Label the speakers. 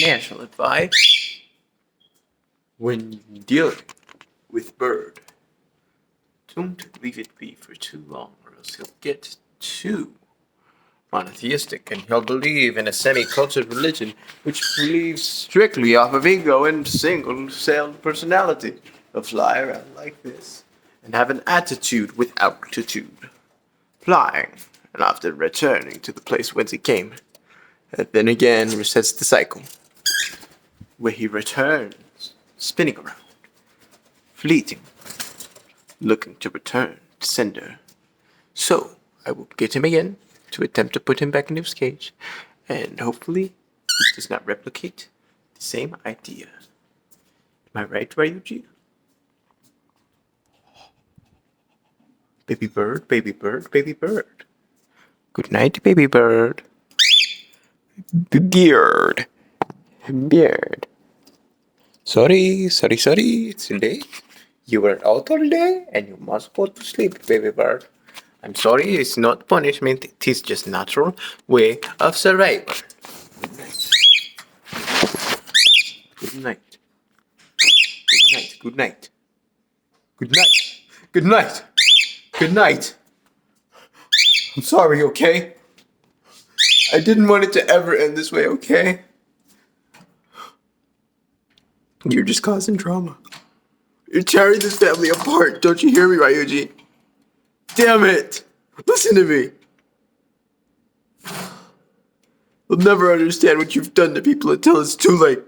Speaker 1: Financial advice when dealing with bird. Don't leave it be for too long, or else he'll get too monotheistic, and he'll believe in a semi-cultured religion which believes strictly off of ego and single-celled personality. He'll fly around like this and have an attitude with altitude, flying and often returning to the place whence he came, and then again resets the cycle, where he returns, spinning around, fleeting, looking to return to sender. So I will get him again to attempt to put him back into his cage, and hopefully he does not replicate the same idea. Am I right, Ryuji? Baby bird, baby bird, baby bird. Good night, baby bird. Beard. Beard. Sorry, it's late. You were out all day and you must go to sleep, baby bird. I'm sorry, it's not punishment, it is just natural way of survival. Good night. Good night. Good night. Good night. Good night. Good night. I'm sorry, okay? I didn't want it to ever end this way, okay? You're just causing drama. You're tearing this family apart. Don't you hear me, Ryuji? Damn it! Listen to me. We'll never understand what you've done to people until it's too late.